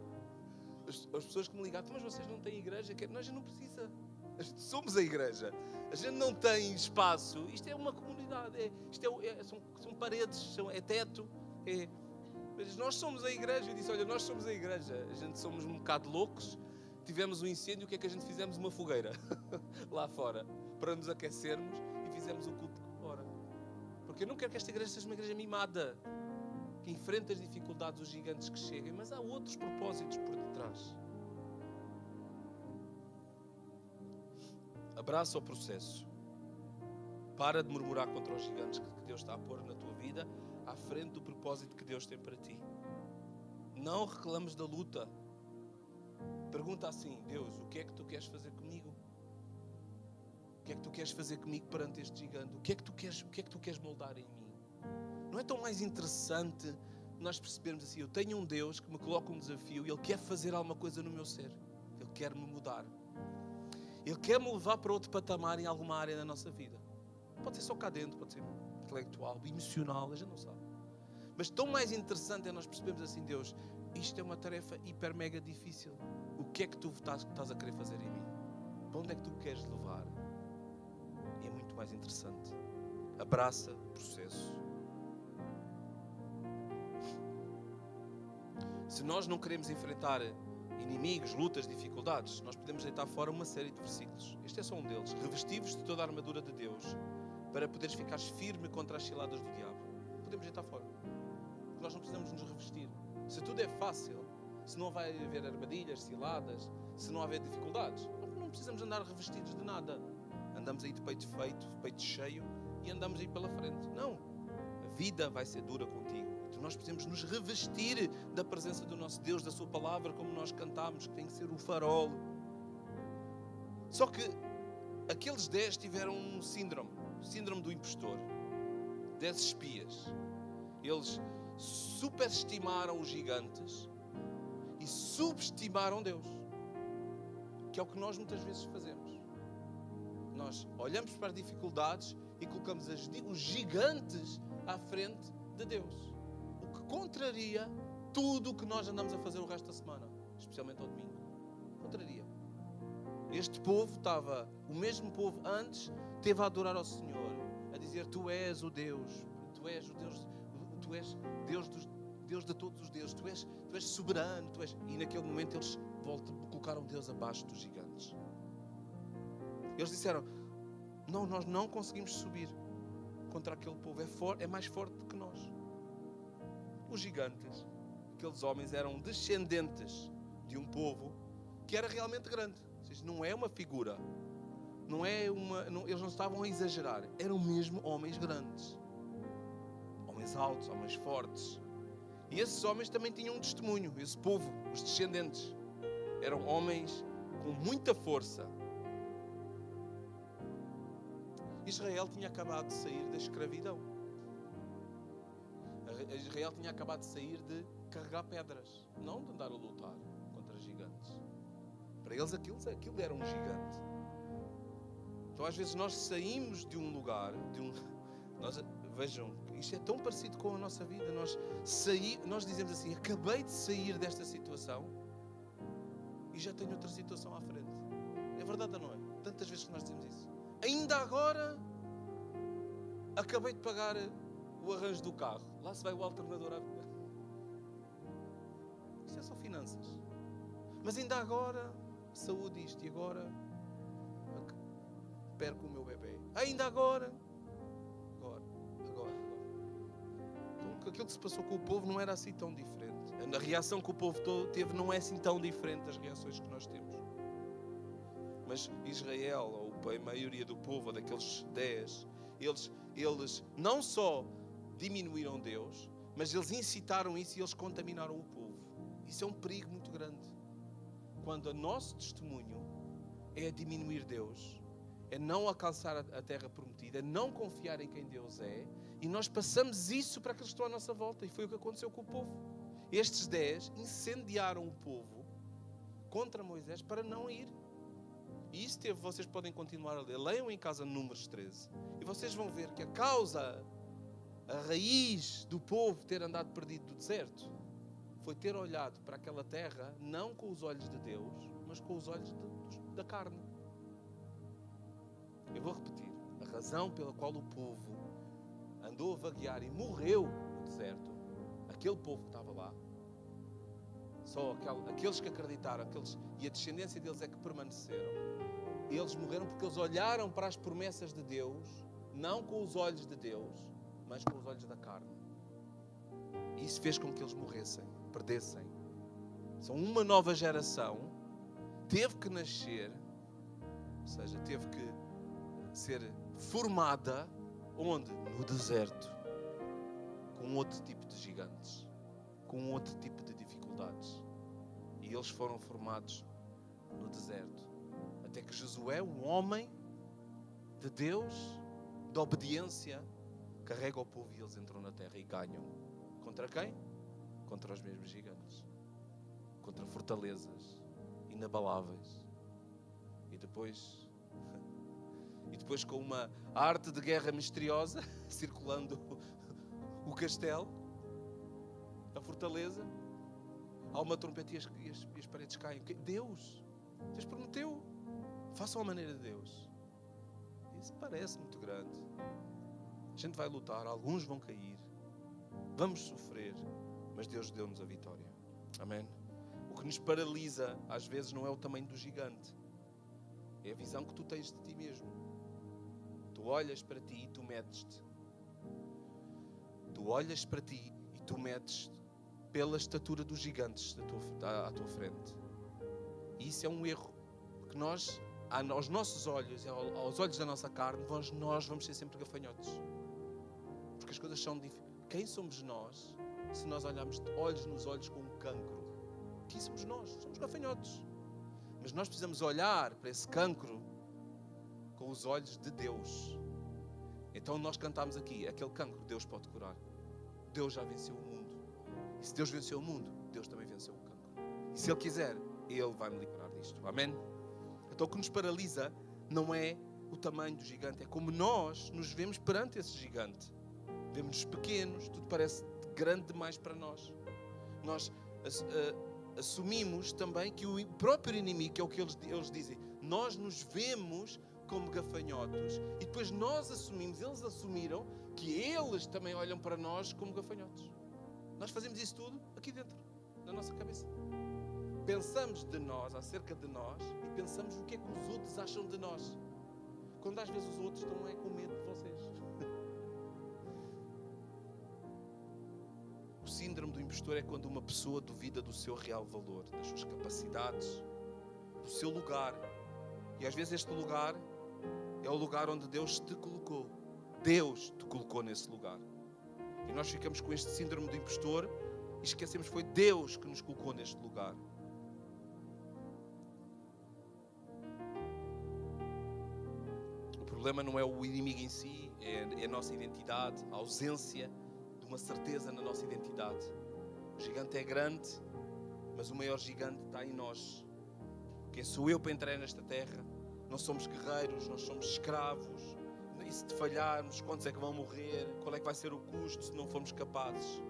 As pessoas que me ligaram, mas vocês não têm igreja? Não, a gente não precisa. A gente somos a igreja. A gente não tem espaço. Isto é uma comunidade. São paredes, é teto. Mas nós somos a igreja. Eu disse, olha, nós somos a igreja. A gente somos um bocado loucos. Tivemos um incêndio. O que é que a gente fizemos? Uma fogueira lá fora. Para nos aquecermos. E fizemos o culto lá fora. Porque eu não quero que esta igreja seja uma igreja mimada. Que enfrente as dificuldades, os gigantes que cheguem. Mas há outros propósitos por detrás. Abraça o processo. Para de murmurar contra os gigantes que Deus está a pôr na tua vida, à frente do propósito que Deus tem para ti. Não reclames da luta. Pergunta assim: Deus, o que é que tu queres fazer comigo? O que é que tu queres fazer comigo perante este gigante? O que é que tu queres moldar em mim? Não é tão mais interessante nós percebermos assim: eu tenho um Deus que me coloca um desafio e Ele quer fazer alguma coisa no meu ser. Ele quer me mudar. Ele quer me levar para outro patamar em alguma área da nossa vida. Pode ser só cá dentro, pode ser intelectual, emocional, a gente não sabe. Mas tão mais interessante é nós percebermos assim: Deus, isto é uma tarefa hiper mega difícil. O que é que tu estás a querer fazer em mim? Para onde é que tu queres levar? É muito mais interessante. Abraça o processo. Se nós não queremos enfrentar inimigos, lutas, dificuldades, nós podemos deitar fora uma série de versículos. Este é só um deles. Revesti-vos de toda a armadura de Deus para poderes ficar firme contra as ciladas do diabo. Podemos deitar fora. Nós não precisamos nos revestir. Se tudo é fácil, se não vai haver armadilhas, ciladas, se não haver dificuldades, não precisamos andar revestidos de nada. Andamos aí de peito feito, peito cheio e andamos aí pela frente. Não. A vida vai ser dura contigo. Então nós precisamos nos revestir da presença do nosso Deus, da sua palavra, como nós cantamos, que tem que ser o farol. Só que aqueles 10 tiveram um síndrome, o síndrome do impostor. 10 espias. Eles superestimaram os gigantes e subestimaram Deus. Que é o que nós muitas vezes fazemos. Nós olhamos para as dificuldades e colocamos os gigantes à frente de Deus. O que contraria tudo o que nós andamos a fazer o resto da semana, especialmente ao domingo. Contraria. Este povo estava, o mesmo povo antes, esteve a adorar ao Senhor, a dizer: Tu és o Deus, Tu és o Deus, Tu és Deus de todos os deuses, Tu és soberano, Tu és... E naquele momento eles colocaram Deus abaixo dos gigantes. Eles disseram: não, nós não conseguimos subir contra aquele povo, é mais forte do que nós. Os gigantes, aqueles homens, eram descendentes de um povo que era realmente grande. Ou seja, não é uma figura, eles não estavam a exagerar, eram mesmo homens grandes, homens altos, homens fortes. E esses homens também tinham um testemunho. Esse povo, os descendentes, eram homens com muita força. Israel tinha acabado de sair da escravidão. Israel tinha acabado de sair de carregar pedras, não de andar a lutar contra gigantes. Para eles aquilo era um gigante. Então às vezes nós saímos de um lugar, vejam, isto é tão parecido com a nossa vida. Nós dizemos assim: acabei de sair desta situação e já tenho outra situação à frente. É verdade ou não é? Tantas vezes que nós dizemos isso. Ainda agora acabei de pagar o arranjo do carro. Lá se vai o alternador a ver. Isto é só finanças. Mas ainda agora, saúde isto, e agora perco o meu bebê. Ainda agora. Então aquilo que se passou com o povo não era assim tão diferente. A reação que o povo teve não é assim tão diferente das reações que nós temos. Mas Israel, ou a maioria do povo, ou daqueles 10, eles não só diminuíram Deus, mas eles incitaram isso e eles contaminaram o povo. Isso é um perigo muito grande. Quando o nosso testemunho é diminuir Deus, é não alcançar a terra prometida, é não confiar em quem Deus é, e nós passamos isso para aqueles que estão à nossa volta. E foi o que aconteceu com o povo. Estes 10 incendiaram o povo contra Moisés para não ir. E isso vocês podem continuar a ler. Leiam em casa Números 13. E vocês vão ver que a raiz do povo ter andado perdido do deserto, foi ter olhado para aquela terra, não com os olhos de Deus, mas com os olhos da carne. Eu vou repetir. A razão pela qual o povo andou a vaguear e morreu no deserto, aquele povo que estava lá, só aqueles que acreditaram, e a descendência deles é que permaneceram, eles morreram porque eles olharam para as promessas de Deus, não com os olhos de Deus, mas com os olhos da carne. E isso fez com que eles morressem, perdessem. São uma nova geração, teve que nascer, ou seja, teve que ser formada onde? No deserto, com outro tipo de gigantes, com outro tipo de dificuldades. E eles foram formados no deserto. Até que Josué, um homem de Deus, de obediência, carrega o povo e eles entram na terra e ganham. Contra quem? Contra os mesmos gigantes. Contra fortalezas inabaláveis. E depois com uma arte de guerra misteriosa, circulando o castelo, a fortaleza, há uma trompeta e as paredes caem. Deus prometeu, façam a maneira de Deus. Isso parece muito grande. A gente vai lutar, alguns vão cair, vamos sofrer, mas Deus deu-nos a vitória. Amém? O que nos paralisa às vezes não é o tamanho do gigante, é a visão que tu tens de ti mesmo. Tu olhas para ti e tu metes-te. Tu olhas para ti e tu metes pela estatura dos gigantes à tua frente. E isso é um erro, porque nós, aos nossos olhos, aos olhos da nossa carne, nós vamos ser sempre gafanhotos. Porque as coisas são difíceis. Quem somos nós se nós olharmos olhos nos olhos com um cancro? Quem somos nós? Somos gafanhotos. Mas nós precisamos olhar para esse cancro com os olhos de Deus. Então nós cantamos aqui, aquele cancro Deus pode curar. Deus já venceu o mundo. E se Deus venceu o mundo, Deus também venceu o cancro. E se Ele quiser, Ele vai me livrar disto. Amém? Então o que nos paralisa não é o tamanho do gigante, é como nós nos vemos perante esse gigante. Vemos-nos pequenos, tudo parece grande demais para nós. Nós assumimos também que o próprio inimigo, que é o que eles dizem, nós nos vemos como gafanhotos e depois eles assumiram que eles também olham para nós como gafanhotos. Nós fazemos isso tudo aqui dentro, na nossa cabeça. Pensamos de nós, acerca de nós, e pensamos o que é que os outros acham de nós. Quando às vezes os outros estão com medo de vocês. O síndrome do impostor é quando uma pessoa duvida do seu real valor, das suas capacidades, do seu lugar. E às vezes este lugar é o lugar onde Deus te colocou. Deus te colocou nesse lugar. E nós ficamos com este síndrome do impostor e esquecemos que foi Deus que nos colocou neste lugar. O problema não é o inimigo em si, é a nossa identidade, a ausência de uma certeza na nossa identidade. O gigante é grande, mas o maior gigante está em nós. Quem sou eu para entrar nesta terra? Não somos guerreiros, nós somos escravos. E se falharmos, quantos é que vão morrer? Qual é que vai ser o custo se não formos capazes?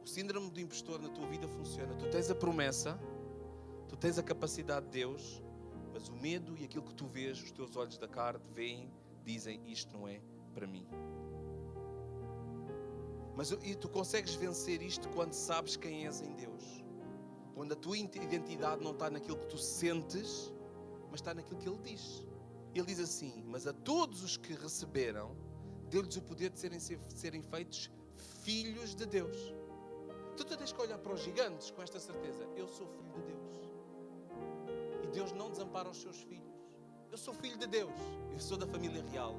O síndrome do impostor na tua vida funciona. Tu tens a promessa, tu tens a capacidade de Deus, mas o medo e aquilo que tu vês, os teus olhos da carne veem, dizem, isto não é para mim. E tu consegues vencer isto quando sabes quem és em Deus. Quando a tua identidade não está naquilo que tu sentes, mas está naquilo que Ele diz. Ele diz assim, mas a todos os que receberam, deu-lhes o poder de serem feitos filhos de Deus. Tu tens que olhar para os gigantes com esta certeza. Eu sou filho de Deus. E Deus não desampara os seus filhos. Eu sou filho de Deus. Eu sou da família real.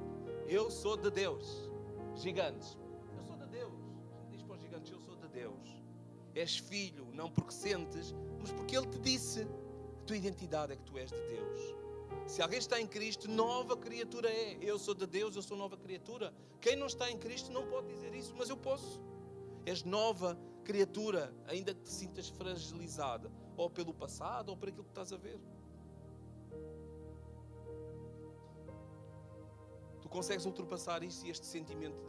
Eu sou de Deus. Gigantes. Eu sou de Deus. A gente diz para os gigantes, eu sou de Deus. És filho, não porque sentes, mas porque Ele te disse. A tua identidade é que tu és de Deus. Se alguém está em Cristo, nova criatura é. Eu sou de Deus, eu sou nova criatura. Quem não está em Cristo não pode dizer isso, mas eu posso. És nova criatura, ainda que te sintas fragilizada, ou pelo passado, ou por aquilo que estás a ver. Tu consegues ultrapassar isso e este sentimento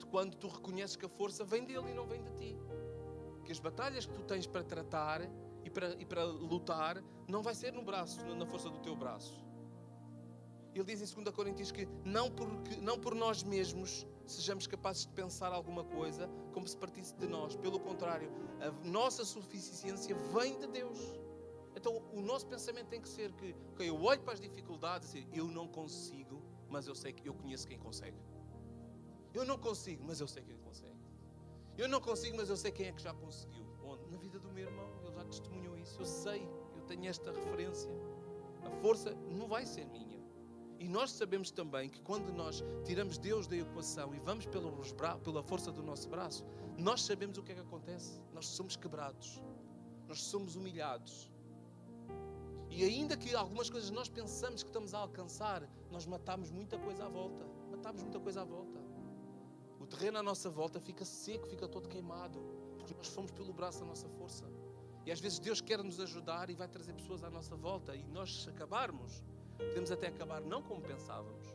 quando tu reconheces que a força vem dele e não vem de ti. Que as batalhas que tu tens para tratar e para lutar não vai ser no braço, na força do teu braço. Ele diz em 2 Coríntios que não por nós mesmos sejamos capazes de pensar alguma coisa como se partisse de nós. Pelo contrário, a nossa suficiência vem de Deus. Então o nosso pensamento tem que ser que eu olho para as dificuldades e digo, eu não consigo, mas eu sei que eu conheço quem consegue. Eu não consigo, mas eu sei quem consegue. Eu não consigo, mas eu sei quem é que já conseguiu. Onde? Na vida do meu irmão, ele já testemunhou isso. Eu sei, eu tenho esta referência. A força não vai ser minha. E nós sabemos também que quando nós tiramos Deus da equação e vamos pela força do nosso braço, nós sabemos o que é que acontece. Nós somos quebrados. Nós somos humilhados. E ainda que algumas coisas nós pensamos que estamos a alcançar, nós matamos muita coisa à volta. Matamos muita coisa à volta. O terreno à nossa volta fica seco, fica todo queimado, porque nós fomos pelo braço da nossa força. E às vezes Deus quer nos ajudar e vai trazer pessoas à nossa volta. E nós, se acabarmos, podemos até acabar não como pensávamos,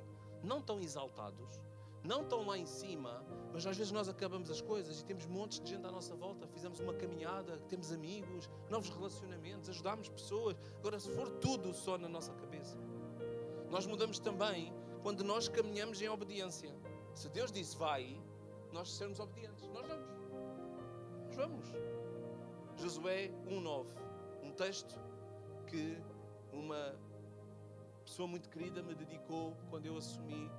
não tão exaltados, não tão lá em cima, mas às vezes nós acabamos as coisas e temos montes de gente à nossa volta. Fizemos uma caminhada, temos amigos, novos relacionamentos, ajudámos pessoas. Agora, se for tudo só na nossa cabeça, nós mudamos também quando nós caminhamos em obediência. Se Deus disse vai, nós sermos obedientes, nós vamos. Nós vamos. Josué 1:9, um texto que uma pessoa muito querida me dedicou quando eu assumi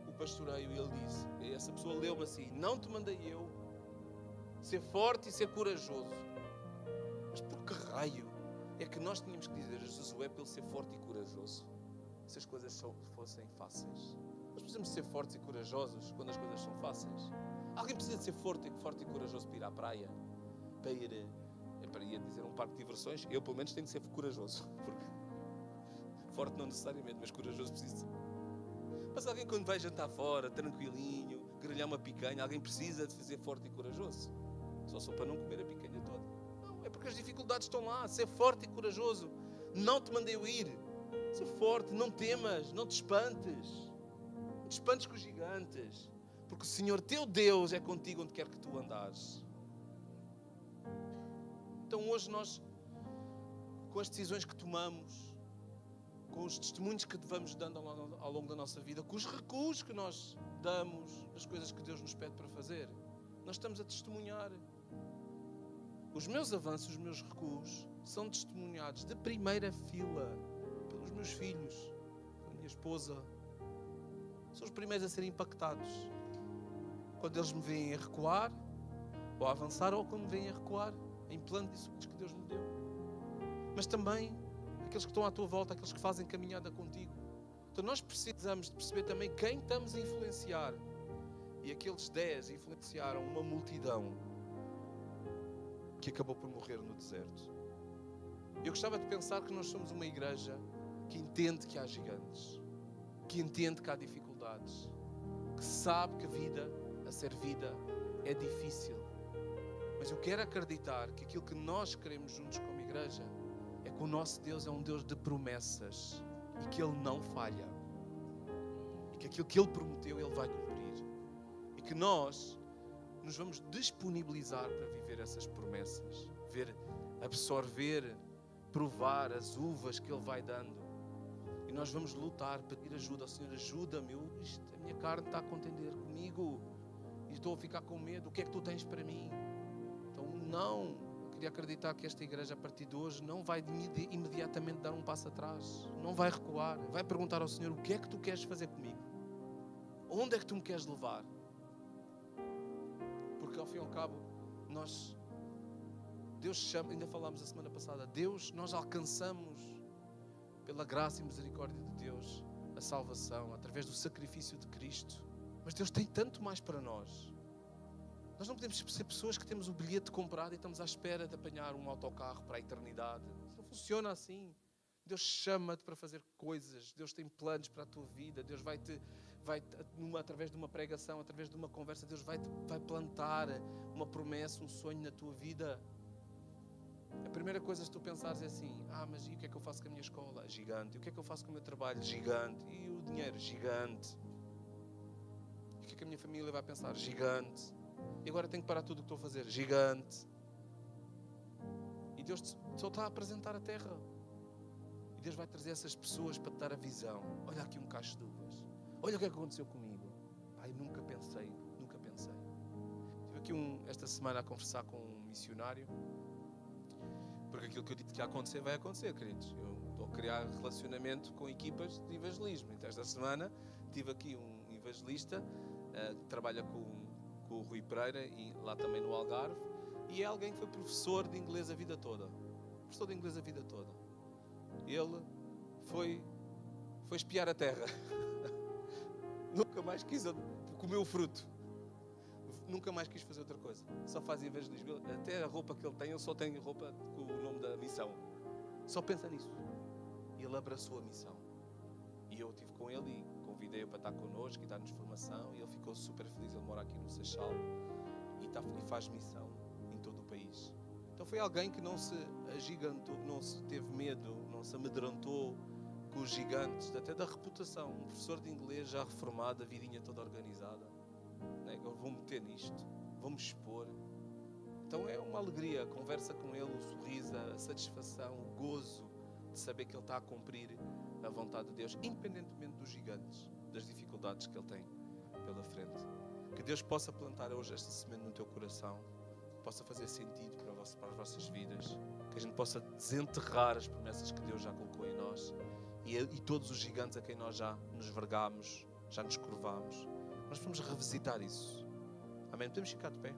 o pastoreio, e ele disse, essa pessoa leu-me assim: não te mandei eu ser forte e ser corajoso. Mas por que raio é que nós tínhamos que dizer a Josué para ele ser forte e corajoso, se as coisas fossem fáceis? Nós precisamos ser fortes e corajosos quando as coisas são fáceis. Alguém precisa de ser forte e corajoso para ir à praia, para ir dizer, a um parque de diversões? Eu pelo menos tenho que ser corajoso, porque forte não necessariamente, mas corajoso preciso. Mas alguém, quando vai jantar fora, tranquilinho, grelhar uma picanha, alguém precisa de fazer forte e corajoso? Só para não comer a picanha toda? Não, é porque as dificuldades estão lá. Ser forte e corajoso. Não te mandei eu ir. Ser forte, não temas, não te espantes. Não te espantes com os gigantes, porque o Senhor teu Deus é contigo onde quer que tu andares. Então hoje nós, com as decisões que tomamos, com os testemunhos que vamos dando ao longo da nossa vida, com os recuos que nós damos das coisas que Deus nos pede para fazer, nós estamos a testemunhar. Os meus avanços, os meus recuos, são testemunhados de primeira fila pelos meus filhos, pela minha esposa. São os primeiros a serem impactados quando eles me veem a recuar, ou a avançar, ou quando me veem a recuar em planos e sonhos que Deus me deu. Mas também aqueles que estão à tua volta, aqueles que fazem caminhada contigo. Então nós precisamos de perceber também quem estamos a influenciar. E aqueles 10 influenciaram uma multidão que acabou por morrer no deserto. Eu gostava de pensar que nós somos uma igreja que entende que há gigantes, que entende que há dificuldades, que sabe que a ser vida, é difícil. Mas eu quero acreditar que aquilo que nós queremos juntos como igreja é que o nosso Deus é um Deus de promessas e que Ele não falha. E que aquilo que Ele prometeu, Ele vai cumprir. E que nós nos vamos disponibilizar para viver essas promessas. Absorver, provar as uvas que Ele vai dando. E nós vamos lutar, pedir ajuda ao Senhor. Ajuda-me, a minha carne está a contender comigo. E estou a ficar com medo. O que é que Tu tens para mim? Então não. Queria acreditar que esta igreja, a partir de hoje, não vai imediatamente dar um passo atrás. Não vai recuar. Vai perguntar ao Senhor: o que é que Tu queres fazer comigo? Onde é que Tu me queres levar? Porque ao fim e ao cabo, Deus chama, ainda falámos a semana passada, nós alcançamos, pela graça e misericórdia de Deus, a salvação, através do sacrifício de Cristo. Mas Deus tem tanto mais para nós. Nós não podemos ser pessoas que temos o bilhete comprado e estamos à espera de apanhar um autocarro para a eternidade. Isso não funciona assim. Deus chama-te para fazer coisas. Deus tem planos para a tua vida. Deus através de uma pregação, através de uma conversa, Deus vai plantar uma promessa, um sonho na tua vida. A primeira coisa, se tu pensares, é assim: mas e o que é que eu faço com a minha escola? Gigante. E o que é que eu faço com o meu trabalho? Gigante. E o dinheiro? Gigante. E o que é que a minha família vai pensar? Gigante. E agora tenho que parar tudo o que estou a fazer? Gigante. E Deus só está a apresentar a terra. E Deus vai trazer essas pessoas para te dar a visão. Olha aqui um cacho de uvas. Olha o que é que aconteceu comigo. Pai, nunca pensei. Estive aqui esta semana a conversar com um missionário. Porque aquilo que eu disse que ia acontecer, vai acontecer, queridos. Eu estou a criar relacionamento com equipas de evangelismo. Então esta semana tive aqui um evangelista que trabalha com o Rui Pereira, e lá também no Algarve, e é alguém que foi professor de inglês a vida toda. Ele foi espiar a terra. Nunca mais quis comer o fruto. Nunca mais quis fazer outra coisa. Só faz evangelismo. Até a roupa que ele tem, ele só tem roupa com o nome da missão. Só pensa nisso. E ele abraçou a missão. E eu estive com ele e convidei-o para estar connosco e dar-nos formação. E ele ficou super feliz. Ele mora aqui no Seixal e faz missão em todo o país. Então foi alguém que não se agigantou, não se teve medo, não se amedrontou com os gigantes, até da reputação. Um professor de inglês já reformado, a vidinha toda organizada. Eu vou meter nisto, vou-me expor. Então é uma alegria, a conversa com ele, o sorriso, a satisfação, o gozo de saber que ele está a cumprir a vontade de Deus, independentemente dos gigantes, das dificuldades que ele tem pela frente. Que Deus possa plantar hoje esta semente no teu coração, possa fazer sentido para as vossas vidas, que a gente possa desenterrar as promessas que Deus já colocou em nós e todos os gigantes a quem nós já nos vergámos, já nos curvámos. Nós vamos revisitar isso. Amém? Podemos ficar de pé?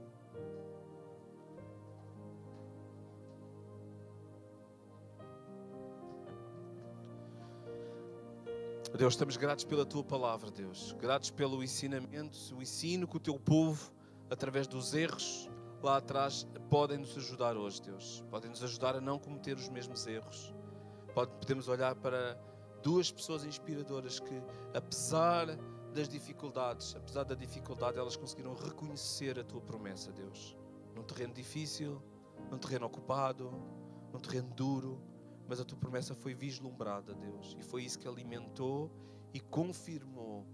Deus, estamos gratos pela Tua palavra, Deus. Gratos pelo ensinamento, o ensino que o Teu povo, através dos erros lá atrás, podem nos ajudar hoje, Deus. Podem nos ajudar a não cometer os mesmos erros. Podemos olhar para duas pessoas inspiradoras que, apesar das dificuldades, apesar da dificuldade, elas conseguiram reconhecer a Tua promessa, Deus. Num terreno difícil, num terreno ocupado, num terreno duro, mas a Tua promessa foi vislumbrada, Deus. E foi isso que alimentou e confirmou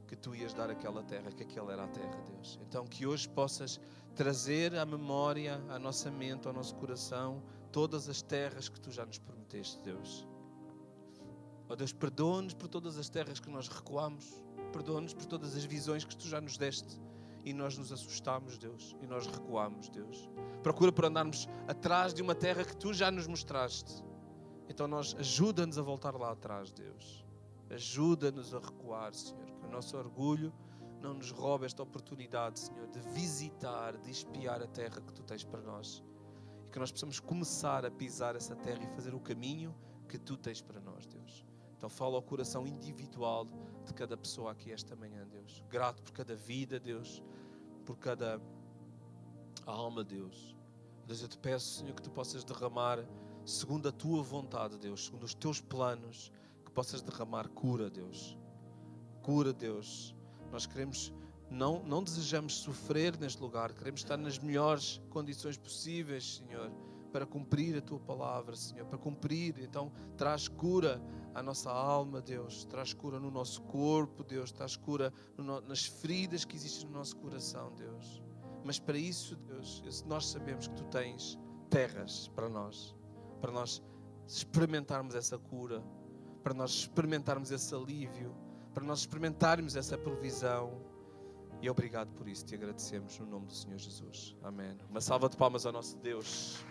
que Tu ias dar aquela terra, que aquela era a terra, Deus. Então que hoje possas trazer à memória, à nossa mente, ao nosso coração, todas as terras que Tu já nos prometeste, Deus. Ó Deus, perdoa-nos por todas as terras que nós recuamos. Perdoa-nos por todas as visões que Tu já nos deste e nós nos assustámos, Deus, e nós recuámos, Deus. Procura por andarmos atrás de uma terra que Tu já nos mostraste. Então ajuda-nos a voltar lá atrás, Deus. Ajuda-nos a recuar, Senhor, que o nosso orgulho não nos roube esta oportunidade, Senhor, de visitar, de espiar a terra que Tu tens para nós. E que nós possamos começar a pisar essa terra e fazer o caminho que Tu tens para nós, Deus. Então fala ao coração individual de cada pessoa aqui esta manhã, Deus. Grato por cada vida, Deus. Por cada alma, Deus. Deus, eu te peço, Senhor, que Tu possas derramar, segundo a Tua vontade, Deus, segundo os Teus planos, que possas derramar cura, Deus. Cura, Deus. Nós queremos, não desejamos sofrer neste lugar. Queremos estar nas melhores condições possíveis, Senhor, para cumprir a Tua palavra, Senhor, para cumprir. Então, traz cura à nossa alma, Deus. Traz cura no nosso corpo, Deus. Traz cura nas feridas que existem no nosso coração, Deus. Mas para isso, Deus, nós sabemos que Tu tens terras para nós experimentarmos essa cura, para nós experimentarmos esse alívio, para nós experimentarmos essa provisão. E obrigado por isso, te agradecemos no nome do Senhor Jesus. Amém. Uma salva de palmas ao nosso Deus.